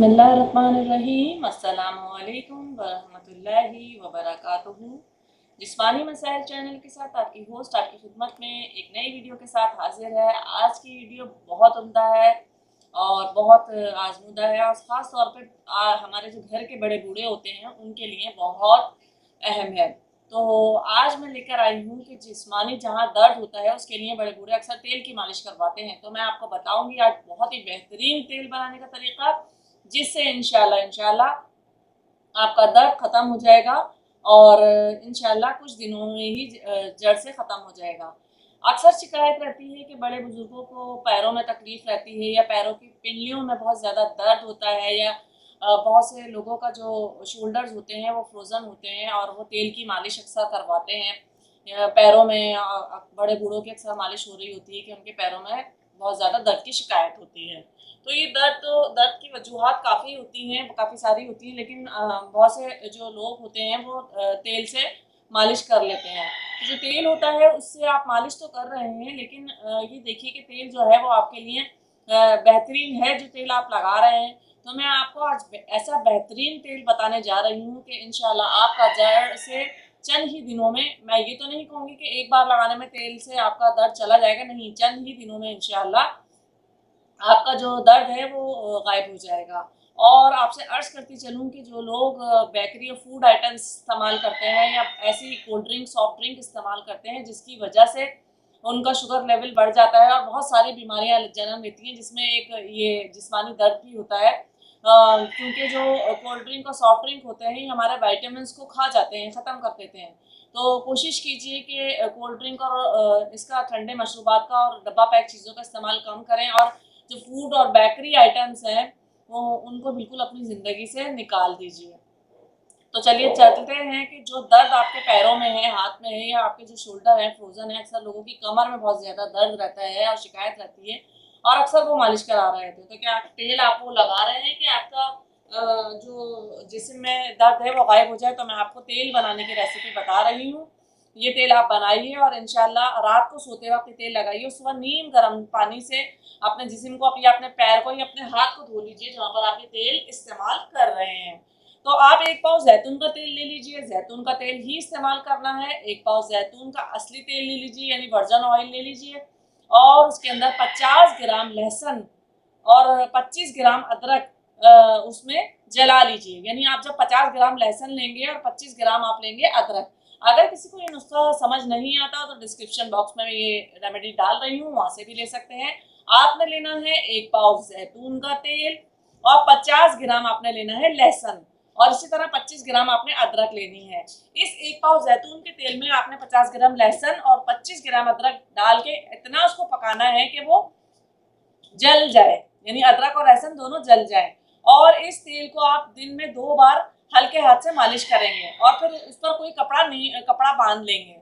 बिस्मिल्लाहिर्रहमानिर्रहीम अस्सलामुअलैकुम वरहमतुल्लाहि वबरकातुहू। जिस्मानी मसाइल चैनल के साथ आपकी होस्ट आपकी खिदमत में एक नई वीडियो के साथ हाजिर है। आज की वीडियो बहुत उम्दा है और बहुत आजमुदा है और ख़ास तौर पे हमारे जो घर के बड़े बूढ़े होते हैं उनके लिए बहुत अहम है। तो आज मैं लेकर आई हूँ कि जिस्मानी जहाँ दर्द होता है उसके लिए बड़े बूढ़े अक्सर तेल की मालिश करवाते हैं। तो मैं आपको बताऊँगी आज बहुत ही बेहतरीन तेल बनाने का तरीका, जिससे इंशाल्लाह आपका दर्द ख़त्म हो जाएगा और इंशाल्लाह कुछ दिनों में ही जड़ से ख़त्म हो जाएगा। अक्सर शिकायत रहती है कि बड़े बुजुर्गों को पैरों में तकलीफ़ रहती है या पैरों की पिंडलियों में बहुत ज़्यादा दर्द होता है या बहुत से लोगों का जो शोल्डर्स होते हैं वो फ्रोज़न होते हैं और वो तेल की मालिश अक्सर करवाते हैं। पैरों में बड़े बूढ़ों की अक्सर मालिश हो रही होती है कि उनके पैरों में बहुत ज़्यादा दर्द की शिकायत होती है। तो ये दर्द की वजूहात काफ़ी होती हैं, काफ़ी सारी होती हैं, लेकिन बहुत से जो लोग होते हैं वो तेल से मालिश कर लेते हैं। तो जो तेल होता है उससे आप मालिश तो कर रहे हैं, लेकिन ये देखिए कि तेल जो है वो आपके लिए बेहतरीन है जो तेल आप लगा रहे हैं। तो मैं आपको आज ऐसा बेहतरीन तेल बताने जा रही हूँ कि इंशाल्लाह आपका जड़ से चंद ही दिनों में, मैं ये तो नहीं कहूँगी कि एक बार लगाने में तेल से आपका दर्द चला जाएगा, नहीं, चंद ही दिनों में इंशाल्लाह आपका जो दर्द है वो गायब हो जाएगा। और आपसे अर्ज़ करती चलूँ कि जो लोग बेकरी और फूड आइटम्स इस्तेमाल करते हैं या ऐसी कोल्ड ड्रिंक, सॉफ्ट ड्रिंक इस्तेमाल करते हैं जिसकी वजह से उनका शुगर लेवल बढ़ जाता है और बहुत सारी बीमारियाँ जन्म लेती हैं, जिसमें एक ये जिस्मानी दर्द भी होता है। क्योंकि जो कोल्ड ड्रिंक और सॉफ्ट ड्रिंक होते हैं ये हमारे विटामिन्स को खा जाते हैं, ख़त्म कर देते हैं। तो कोशिश कीजिए कि कोल्ड ड्रिंक और इसका ठंडे मशरूबात का और डब्बा पैक चीज़ों का इस्तेमाल कम करें और जो फूड और बेकरी आइटम्स हैं वो उनको बिल्कुल अपनी ज़िंदगी से निकाल दीजिए। तो चलिए चलते हैं कि जो दर्द आपके पैरों में है, हाथ में है या आपके जो शोल्डर है फ्रोज़न है, अक्सर लोगों की कमर में बहुत ज़्यादा दर्द रहता है और शिकायत रहती है और अक्सर वो मालिश करा रहे थे। तो क्या तेल आप वो लगा रहे हैं कि आपका जो जिस्म में दर्द है वो गायब हो जाए? तो मैं आपको तेल बनाने की रेसिपी बता रही हूँ। ये तेल आप बनाइए और इंशाल्लाह रात को सोते वक़्त ये तेल लगाइए। सुबह नीम गर्म पानी से अपने जिस्म को या अपने पैर को या अपने हाथ को धो लीजिए जहाँ पर आप ये तेल इस्तेमाल कर रहे हैं। तो आप 1 पाव ज़ैतून का तेल ले लीजिए, ज़ैतून का तेल ही इस्तेमाल करना है। 1 पाव ज़ैतून का असली तेल ले लीजिए यानी वर्जिन ऑयल ले लीजिए और उसके अंदर 50 ग्राम लहसुन और 25 ग्राम अदरक उसमें जला लीजिए। यानी आप जब 50 ग्राम लहसुन लेंगे और 25 ग्राम आप लेंगे अदरक। अगर किसी को ये नुस्खा समझ नहीं आता तो डिस्क्रिप्शन बॉक्स में मैं ये रेमेडी डाल रही हूँ, वहाँ से भी ले सकते हैं। आपने लेना है 1 पाव ज़ैतून का तेल और 50 ग्राम आपने लेना है लहसुन और इसी तरह 25 ग्राम आपने अदरक लेनी है। इस 1 पाव ज़ैतून के तेल में आपने 50 ग्राम लहसुन और 25 ग्राम अदरक डाल के इतना उसको पकाना है कि वो जल जाए, यानी अदरक और लहसुन दोनों जल जाए। और इस तेल को आप दिन में 2 बार हल्के हाथ से मालिश करेंगे और फिर उस पर कोई कपड़ा बांध लेंगे।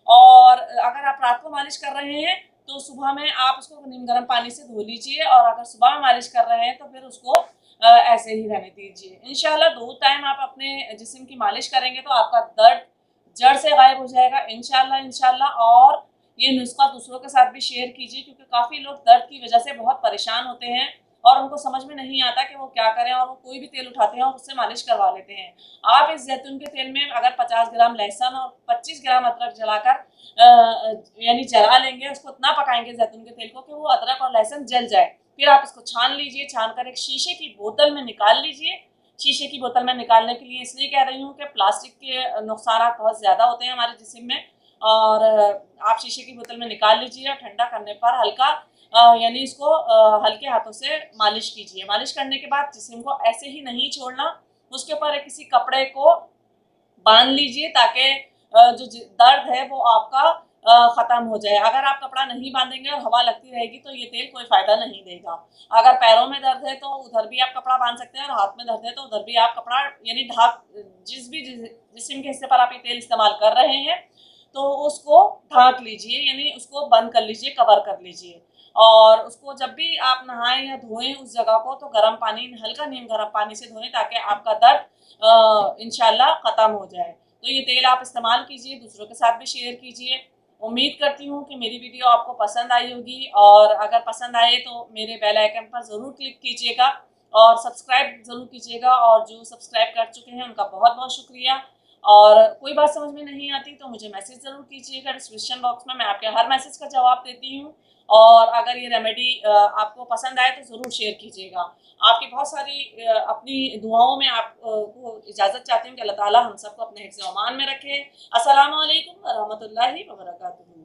और अगर आप रात को मालिश कर रहे हैं तो सुबह में आप उसको नीम गर्म पानी से धो लीजिए और अगर सुबह में मालिश कर रहे हैं तो फिर उसको ऐसे ही रहने दीजिए। इंशाल्लाह 2 टाइम आप अपने जिस्म की मालिश करेंगे तो आपका दर्द जड़ से गायब हो जाएगा इंशाल्लाह। और ये नुस्खा दूसरों के साथ भी शेयर कीजिए क्योंकि काफ़ी लोग दर्द की वजह से बहुत परेशान होते हैं और उनको समझ में नहीं आता कि वो क्या करें और वो कोई भी तेल उठाते हैं और उससे मालिश करवा लेते हैं। आप इस जैतून के तेल में अगर 50 ग्राम लहसुन और 25 ग्राम अदरक जलाकर यानी जला लेंगे, उसको इतना पकाएंगे जैतून के तेल को कि वो अदरक और लहसुन जल जाए। फिर आप इसको छान लीजिए, छान कर एक शीशे की बोतल में निकाल लीजिए। शीशे की बोतल में निकालने के लिए इसलिए कह रही हूँ कि प्लास्टिक के नुकसान बहुत ज़्यादा होते हैं हमारे जिस्म में। और आप शीशे की बोतल में निकाल लीजिए और ठंडा करने पर हल्का यानी इसको हल्के हाथों से मालिश कीजिए। मालिश करने के बाद जिस्म को ऐसे ही नहीं छोड़ना, उसके ऊपर किसी कपड़े को बांध लीजिए ताकि जो दर्द है वो आपका ख़त्म हो जाए। अगर आप कपड़ा नहीं बांधेंगे और हवा लगती रहेगी तो ये तेल कोई फ़ायदा नहीं देगा। अगर पैरों में दर्द है तो उधर भी आप कपड़ा बांध सकते हैं और हाथ में दर्द है तो उधर भी आप कपड़ा यानी जिस्म के हिस्से पर आप ये तेल इस्तेमाल कर रहे हैं तो उसको ढाँक लीजिए, यानी उसको बंद कर लीजिए, कवर कर लीजिए। और उसको जब भी आप नहाएं या धोएं उस जगह को तो गर्म पानी, हल्का नीम गर्म पानी से धोएं ताकि आपका दर्द इंशाल्लाह ख़त्म हो जाए। तो ये तेल आप इस्तेमाल कीजिए, दूसरों के साथ भी शेयर कीजिए। उम्मीद करती हूँ कि मेरी वीडियो आपको पसंद आई होगी और अगर पसंद आए तो मेरे बेल आइकन पर ज़रूर क्लिक कीजिएगा और सब्सक्राइब ज़रूर कीजिएगा। और जो सब्सक्राइब कर चुके हैं उनका बहुत बहुत शुक्रिया। और कोई बात समझ में नहीं आती तो मुझे मैसेज ज़रूर कीजिएगा डिस्क्रिप्शन बॉक्स में, मैं आपके हर मैसेज का जवाब देती हूँ। और अगर ये रेमेडी आपको पसंद आए तो ज़रूर शेयर कीजिएगा। आपकी बहुत सारी अपनी दुआओं में आपको इजाज़त चाहती हूँ कि अल्लाह ताला हम सबको अपने हिफ्ज़-ओ-अमान में रखे। अस्सलामु अलैकुम व रहमतुल्लाहि व बरकातुहू।